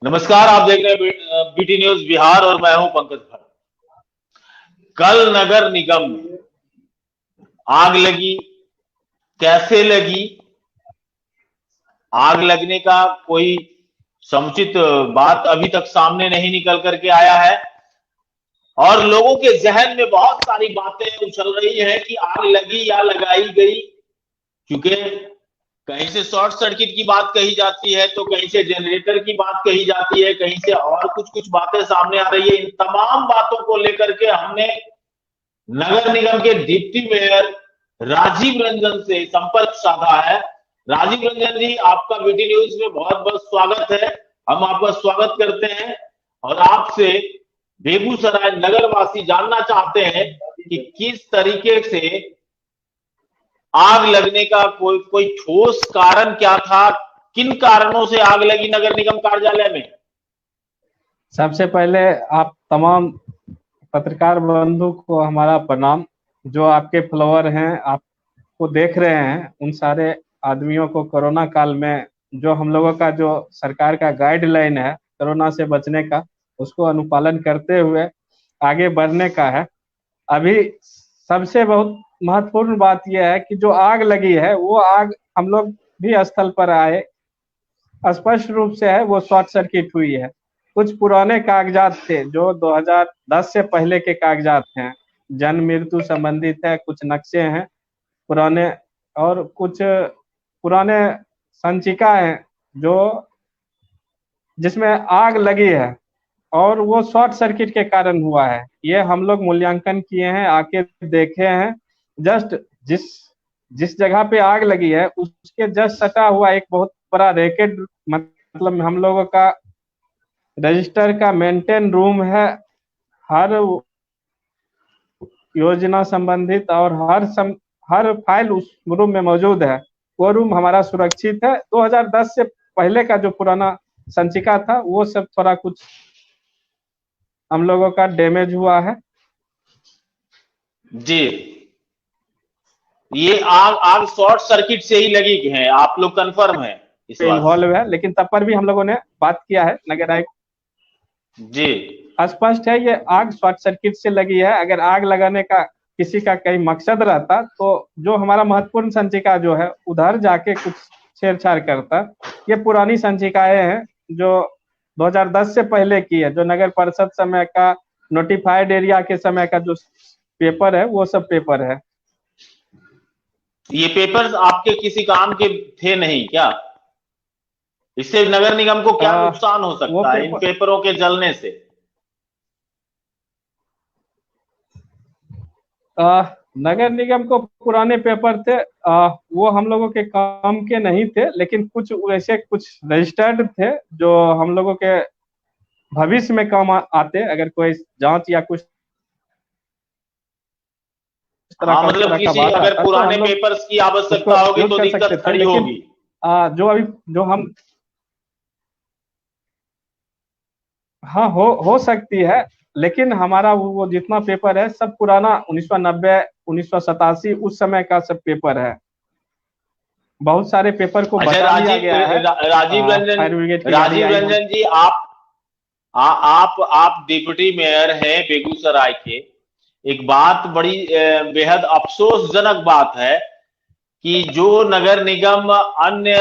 नमस्कार, आप देख रहे हैं बीटी न्यूज बिहार और मैं हूं पंकज भट्ट। कल नगर निगम में आग लगी, कैसे लगी? आग लगने का कोई समुचित बात अभी तक सामने नहीं निकल करके आया है और लोगों के जहन में बहुत सारी बातें उछल रही है कि आग लगी या लगाई गई। क्योंकि कहीं से शॉर्ट सर्किट की बात कही जाती है, तो कहीं से जनरेटर की बात कही जाती है, कहीं से और कुछ कुछ बातें सामने आ रही है। इन तमाम बातों को लेकर के हमने नगर निगम के डिप्टी मेयर राजीव रंजन से संपर्क साधा है। राजीव रंजन जी, आपका बीटी न्यूज में बहुत बहुत स्वागत है। हम आपका स्वागत करते हैं और आपसे बेगूसराय नगरवासी जानना चाहते हैं कि किस तरीके से आग लगने का कोई ठोस कारण क्या था, किन कारणों से आग लगी नगर निगम कार्यालय में? सबसे पहले आप तमाम पत्रकार बंधु को हमारा प्रणाम। जो आपके फॉलोअर हैं, आपको देख रहे हैं, उन सारे आदमियों को कोरोना काल में जो हम लोगों का जो सरकार का गाइडलाइन है कोरोना से बचने का, उसको अनुपालन करते हुए आगे बढ़ने का है। अभी सबसे बहुत महत्वपूर्ण बात यह है कि जो आग लगी है वो आग हम लोग भी स्थल पर आए, स्पष्ट रूप से है वो शॉर्ट सर्किट हुई है। कुछ पुराने कागजात थे जो 2010 से पहले के कागजात हैं, जन्म मृत्यु संबंधित है, कुछ नक्शे हैं पुराने और कुछ पुराने संचिका हैं जो जिसमें आग लगी है और वो शॉर्ट सर्किट के कारण हुआ है। ये हम लोग मूल्यांकन किए हैं, आके देखे हैं। जस्ट जिस जिस जगह पे आग लगी है उसके जस्ट सटा हुआ एक बहुत बड़ा रैकेट, मतलब हम लोगों का रजिस्टर का मेंटेन रूम है। हर योजना संबंधित और हर फाइल उस रूम में मौजूद है। वो रूम हमारा सुरक्षित है। 2010 से पहले का जो पुराना संचिका था वो सब थोड़ा कुछ हम लोगों का डैमेज हुआ है। जी, ये आग आग शॉर्ट सर्किट से ही लगी है, आप लोग कंफर्म है इस बात? इन्वॉल्व है, लेकिन तब पर भी हम लोगों ने बात किया है नगर आयुक्त जी। स्पष्ट है ये आग शॉर्ट सर्किट से लगी है। अगर आग लगाने का किसी का कहीं मकसद रहता तो जो हमारा महत्वपूर्ण संचिका जो है उधर जाके कुछ छेड़छाड़ करता। ये पुरानी संचिकाएं हैं जो 2010 से पहले की है, जो नगर परिषद समय का नोटिफाइड एरिया के समय का जो पेपर है वो सब पेपर है। ये पेपर्स आपके किसी काम के थे नहीं क्या? इससे नगर निगम को क्या नुकसान हो सकता है इन पेपरों के जलने से? नगर निगम को पुराने पेपर थे, वो हम लोगों के काम के नहीं थे, लेकिन कुछ वैसे कुछ रजिस्टर्ड थे जो हम लोगों के भविष्य में काम आते अगर कोई जांच या कुछ हाँ, मतलब किसी अगर पुराने पेपर्स की आवश्यकता होगी तो दिक्कत खड़ी होगी। जो अभी जो हम हाँ हो सकती है, लेकिन हमारा वो जितना पेपर है सब पुराना 1990 1987 उस समय का सब पेपर है। बहुत सारे पेपर को बचा लिया गया है। राजीव रंजन जी, आप डिप्टी मेयर हैं बेगूसराय के। एक बात बड़ी बेहद अफसोसजनक बात है कि जो नगर निगम अन्य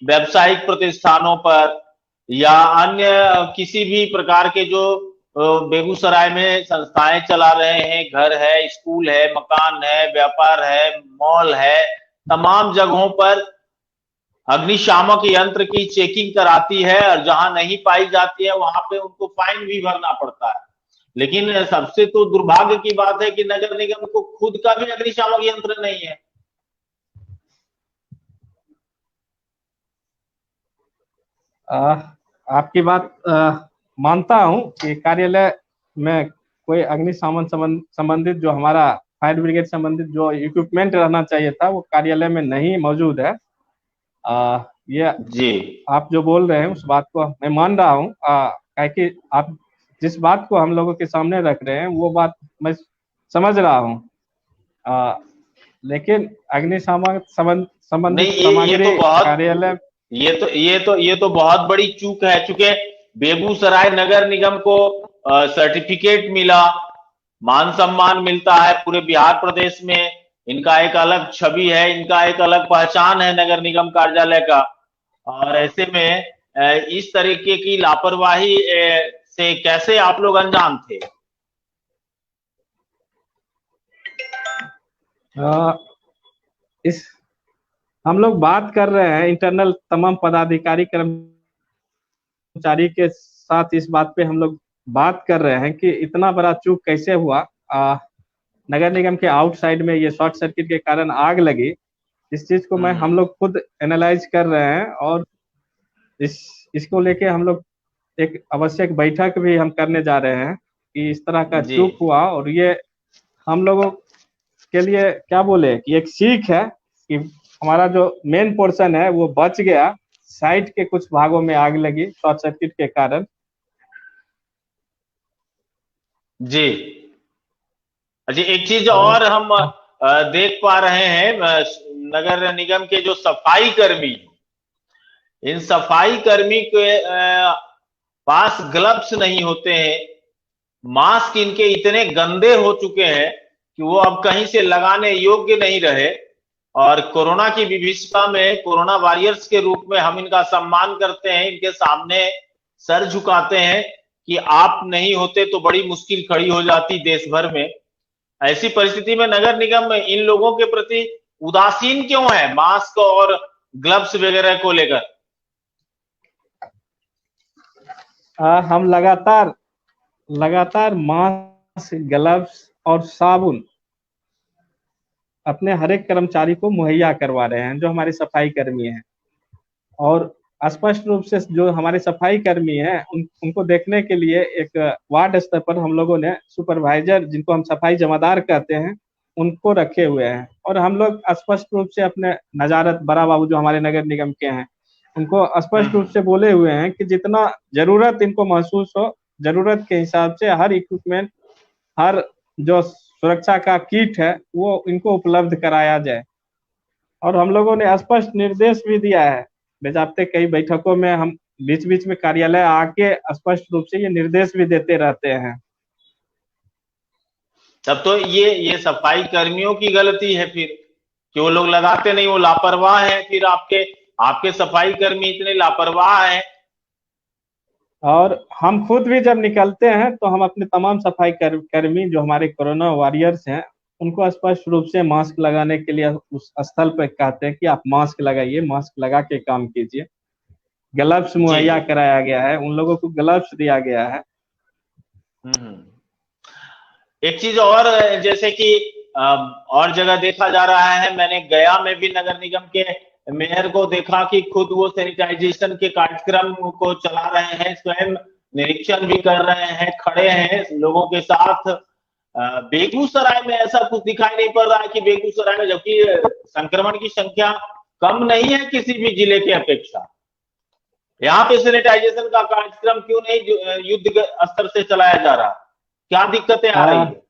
व्यावसायिक प्रतिष्ठानों पर या अन्य किसी भी प्रकार के जो बेगूसराय में संस्थाएं चला रहे हैं, घर है, स्कूल है, मकान है, व्यापार है, मॉल है, तमाम जगहों पर अग्निशामक यंत्र की चेकिंग कराती है और जहां नहीं पाई जाती है वहां पे उनको फाइन भी भरना पड़ता है। लेकिन सबसे तो दुर्भाग्य की बात है कि नगर निगम को खुद का भी अग्निशामक यंत्र नहीं है। आपकी बात मानता हूं कि कार्यालय में कोई अग्निशमन संबंधित जो हमारा फायर ब्रिगेड संबंधित जो इक्विपमेंट रहना चाहिए था वो कार्यालय में नहीं मौजूद है। ये जी, आप जो बोल रहे हैं उस बात को मैं मान रहा हूँ, कि आप जिस बात को हम लोगों के सामने रख रहे हैं वो बात मैं समझ रहा हूँ, लेकिन अग्निशमन संबंधित सामग्री कार्यालय ये तो बहुत बड़ी चूक है। चूंकि बेगूसराय नगर निगम को सर्टिफिकेट मिला, मान सम्मान मिलता है पूरे बिहार प्रदेश में। इनका एक अलग छवि है, इनका एक अलग पहचान है नगर निगम कार्यालय का। और ऐसे में इस तरीके की लापरवाही से कैसे आप लोग अनजान थे? इस हम लोग बात कर रहे हैं इंटरनल तमाम पदाधिकारी कर्मचारी के साथ, इस बात पे हम लोग बात कर रहे हैं कि इतना बड़ा चूक कैसे हुआ। नगर निगम के आउटसाइड में ये शॉर्ट सर्किट के कारण आग लगी। इस चीज को हम लोग खुद एनालाइज कर रहे हैं, और इसको लेके हम लोग एक आवश्यक बैठक भी हम करने जा रहे हैं कि इस तरह का चूक हुआ। और ये हम लोगों के लिए क्या बोले कि एक सीख है कि हमारा जो मेन पोर्शन है वो बच गया, साइड के कुछ भागों में आग लगी शॉर्ट सर्किट के कारण। जी। अच्छा, एक चीज और हम देख पा रहे हैं, नगर निगम के जो सफाई कर्मी, इन सफाई कर्मी के पास ग्लव्स नहीं होते हैं। मास्क इनके इतने गंदे हो चुके हैं कि वो अब कहीं से लगाने योग्य नहीं रहे। और कोरोना की विभीषिका में कोरोना वॉरियर्स के रूप में हम इनका सम्मान करते हैं, इनके सामने सर झुकाते हैं कि आप नहीं होते तो बड़ी मुश्किल खड़ी हो जाती देश भर में। ऐसी परिस्थिति में नगर निगम इन लोगों के प्रति उदासीन क्यों है मास्क और ग्लव्स वगैरह को लेकर? हम लगातार मास्क, ग्लव्स और साबुन अपने हर एक कर्मचारी को मुहैया करवा रहे हैं जो हमारे सफाई कर्मी हैं। और स्पष्ट रूप से जो हमारे सफाई कर्मी हैं उनको देखने के लिए एक वार्ड स्तर पर हम लोगों ने सुपरवाइजर, जिनको हम सफाई जमादार कहते हैं, उनको रखे हुए हैं। और हम लोग स्पष्ट रूप से अपने नजारत बड़ा बाबू जो हमारे नगर निगम के हैं उनको स्पष्ट रूप से बोले हुए हैं कि जितना जरूरत इनको महसूस हो, जरूरत के हिसाब से हर इक्विपमेंट, हर जो सुरक्षा का किट है वो इनको उपलब्ध कराया जाए। और हम लोगों ने स्पष्ट निर्देश भी दिया है, बेजाबते कई बैठकों में हम बीच बीच में कार्यालय आके स्पष्ट रूप से ये निर्देश भी देते रहते हैं। तब तो ये सफाई कर्मियों की गलती है फिर, कि वो लोग लगाते नहीं, वो लापरवाह है। फिर आपके सफाई कर्मी इतने लापरवाह हैं। और हम खुद भी जब निकलते हैं तो हम अपने तमाम सफाई कर्मी जो हमारे कोरोना वॉरियर्स हैं उनको स्पष्ट रूप से मास्क लगाने के लिए उस स्थल पर कहते हैं कि आप मास्क लगाइए, मास्क लगा के काम कीजिए। ग्लव्स मुहैया कराया गया है, उन लोगों को ग्लव्स दिया गया है। एक चीज और, जैसे कि और जगह देखा जा रहा है, मैंने गया में भी नगर निगम के मेयर को देखा कि खुद वो सैनिटाइजेशन के कार्यक्रम को चला रहे हैं, स्वयं निरीक्षण भी कर रहे हैं, खड़े हैं लोगों के साथ। बेगूसराय में ऐसा कुछ दिखाई नहीं पड़ रहा है कि बेगूसराय में, जबकि संक्रमण की संख्या कम नहीं है किसी भी जिले की अपेक्षा, यहाँ पे सैनिटाइजेशन का कार्यक्रम क्यों नहीं युद्ध स्तर से चलाया जा रहा? क्या दिक्कतें आ रही है?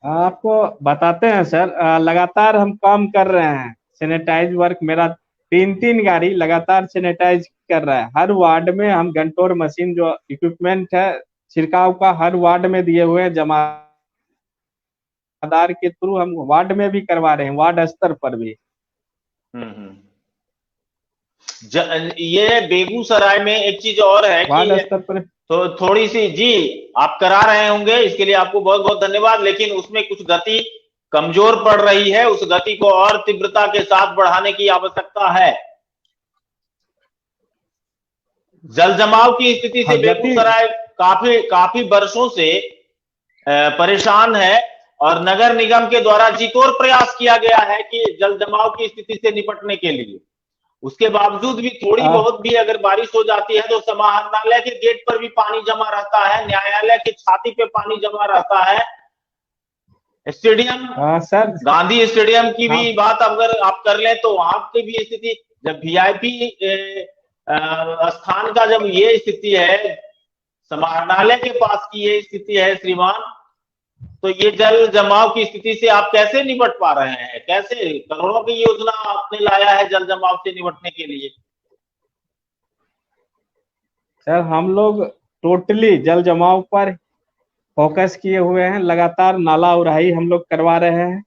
आपको बताते हैं सर, लगातार हम काम कर रहे हैं। सैनिटाइज वर्क मेरा 3 गाड़ी लगातार सैनिटाइज कर रहा है। हर वार्ड में हम गंटोर मशीन जो इक्विपमेंट है छिड़काव का हर वार्ड में दिए हुए हैं, जमादार के थ्रू हम वार्ड में भी करवा रहे हैं, वार्ड स्तर पर भी। ये बेगूसराय में एक चीज और है वार्ड कि स्तर पर तो थोड़ी सी, जी आप करा रहे होंगे, इसके लिए आपको बहुत बहुत धन्यवाद, लेकिन उसमें कुछ गति कमजोर पड़ रही है, उस गति को और तीव्रता के साथ बढ़ाने की आवश्यकता है। जल जमाव की स्थिति से बेगूसराय काफी वर्षों से परेशान है, और नगर निगम के द्वारा जीतोड़ प्रयास किया गया है कि जल जमाव की स्थिति से निपटने के लिए। उसके बावजूद भी थोड़ी बहुत भी अगर बारिश हो जाती है तो समाहरणालय के गेट पर भी पानी जमा रहता है, न्यायालय की छाती पे पानी जमा रहता है। स्टेडियम, सर गांधी स्टेडियम की भी बात अगर आप कर लें तो वहां की भी स्थिति, जब वीआईपी स्थान का जब ये स्थिति है, समाहरणालय के पास की ये स्थिति है श्रीमान, तो ये जल जमाव की स्थिति से आप कैसे निपट पा रहे हैं? कैसे करोड़ों की योजना आपने लाया है जल जमाव से निपटने के लिए? सर हम लोग टोटली जल जमाव पर फोकस किए हुए हैं, लगातार नाला उड़ाई हम लोग करवा रहे हैं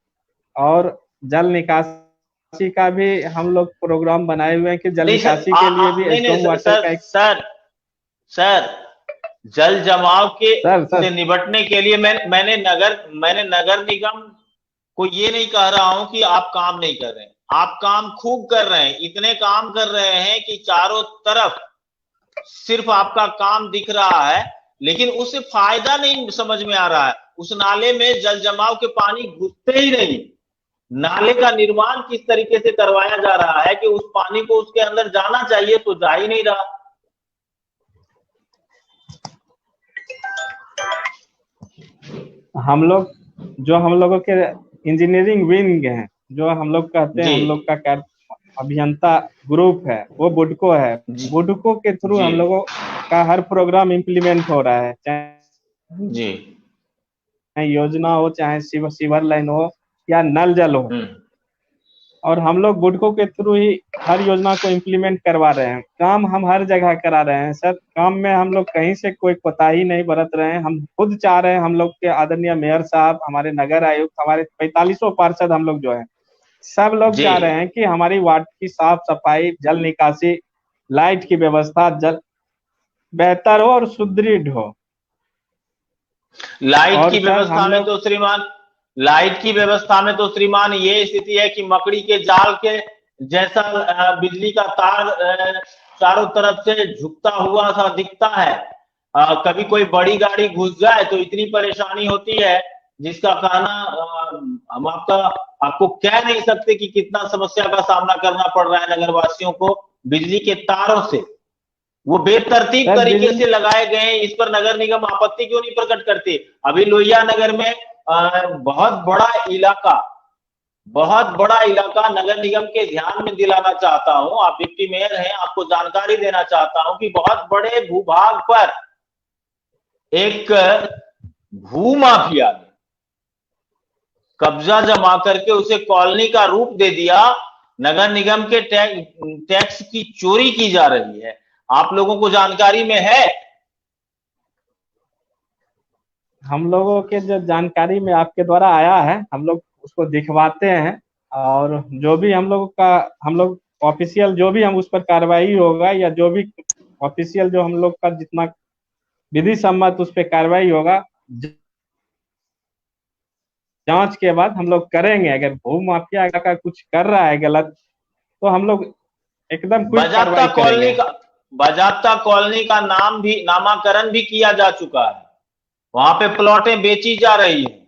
और जल निकासी का भी हम लोग प्रोग्राम बनाए हुए हैं कि जल नहीं सर, निकासी के लिए भी नहीं नहीं स्टॉर्म सर, वाटर का एक सर जल जमाव के सर से सर निपटने के लिए मैंने नगर निगम को ये नहीं कह रहा हूं कि आप काम नहीं कर रहे हैं, आप काम खूब कर रहे हैं, इतने काम कर रहे हैं कि चारों तरफ सिर्फ आपका काम दिख रहा है, लेकिन उससे फायदा नहीं समझ में आ रहा है। उस नाले में जल जमाव के पानी घुसते ही नहीं। नाले का निर्माण किस तरीके से करवाया जा रहा है कि उस पानी को उसके अंदर जाना चाहिए तो जा ही नहीं रहा। हम लोग जो हम लोगों के इंजीनियरिंग विंग है, जो हम लोग कहते हैं, जी हम लोग का अभियंता ग्रुप है, वो बुडको है। जी बुडको के थ्रू जी हम लोगों का हर प्रोग्राम इम्प्लीमेंट हो रहा है, चाहे जी योजना हो, चाहे सीवर लाइन हो या नल जल हो। और हम लोग बुडको के थ्रू ही हर योजना को इम्प्लीमेंट करवा रहे हैं। काम हम हर जगह करा रहे हैं सर, काम में हम लोग कहीं से कोई कोताही नहीं बरत रहे हैं। हम खुद चाह रहे हैं, हम लोग के आदरणीय मेयर साहब, हमारे नगर आयुक्त, हमारे 45 पार्षद हम लोग जो है, सब लोग जी चाह रहे हैं कि हमारी वार्ड की साफ सफाई, जल निकासी, लाइट की व्यवस्था जल बेहतर हो और सुदृढ़ हो। लाइट और की सर व्यवस्था हम में लोग तो श्रीमान लाइट की व्यवस्था में तो श्रीमान ये स्थिति है कि मकड़ी के जाल के जैसा बिजली का तार चारों तरफ से झुकता हुआ सा दिखता है। कभी कोई बड़ी गाड़ी घुस जाए तो इतनी परेशानी होती है जिसका कहना हम आपको कह नहीं सकते कि कितना समस्या का सामना करना पड़ रहा है नगरवासियों को बिजली के तारों से। वो बेतरतीब सर तरीके बिजली से लगाए गए हैं, इस पर नगर निगम आपत्ति क्यों नहीं प्रकट करती। अभी लोहिया नगर में बहुत बड़ा इलाका नगर निगम के ध्यान में दिलाना चाहता हूं, आप डिप्टी मेयर हैं, आपको जानकारी देना चाहता हूं कि बहुत बड़े भूभाग पर एक भूमाफिया ने कब्जा जमा करके उसे कॉलोनी का रूप दे दिया। नगर निगम के टैक्स की चोरी की जा रही है, आप लोगों को जानकारी में है। हम लोगों के जो जानकारी में आपके द्वारा आया है, हम लोग उसको दिखवाते हैं और जो भी हम लोग ऑफिशियल जो भी हम उस पर कार्रवाई होगा या जो भी ऑफिशियल जो हम लोग का जितना विधि सम्मत उस पर कार्रवाई होगा, जांच के बाद हम लोग करेंगे। अगर भू माफिया का कुछ कर रहा है गलत तो हम लोग एकदम क्विक कार्रवाई करेंगे। बाजाप्ता कॉलोनी का नामाकरण भी किया जा चुका है, वहां पे प्लॉटें बेची जा रही है।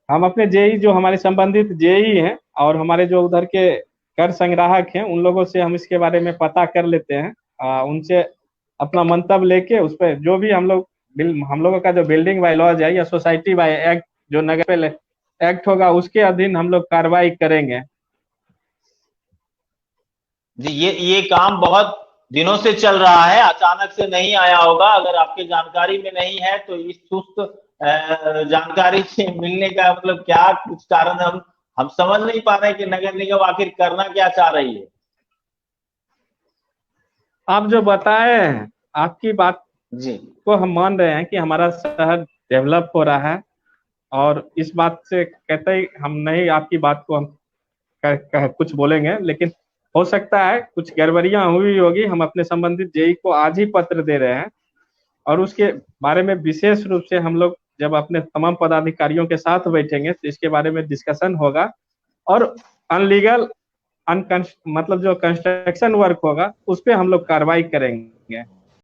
हम अपने जेई जो हमारे संबंधित जेई हैं और हमारे जो उधर के कर संग्राहक हैं, उन लोगों से हम इसके बारे में पता कर लेते हैं, उनसे अपना मंतव्य लेके उस पर जो भी हम लोगों का जो बिल्डिंग बाय लॉज है या सोसाइटी बाय एक्ट जो नगर एक्ट होगा उसके अधीन हम लोग कार्रवाई करेंगे। जी ये काम बहुत दिनों से चल रहा है, अचानक से नहीं आया होगा। अगर आपके जानकारी में नहीं है तो इस सुस्त जानकारी से मिलने का मतलब क्या कुछ कारण हम समझ नहीं पा रहे कि नगर निगम आखिर करना क्या चाह रही है। आप जो बताए हैं, आपकी बात जी को हम मान रहे हैं कि हमारा शहर डेवलप हो रहा है और इस बात से कहते ही हम नहीं आपकी बात को हम कुछ बोलेंगे, लेकिन हो सकता है कुछ गड़बड़ियां हुई होगी। हम अपने संबंधित जेई को आज ही पत्र दे रहे हैं और उसके बारे में विशेष रूप से हम लोग जब अपने तमाम पदाधिकारियों के साथ बैठेंगे तो इसके बारे में डिस्कशन होगा और अनलीगल मतलब जो कंस्ट्रक्शन वर्क होगा उस पर हम लोग कार्रवाई करेंगे।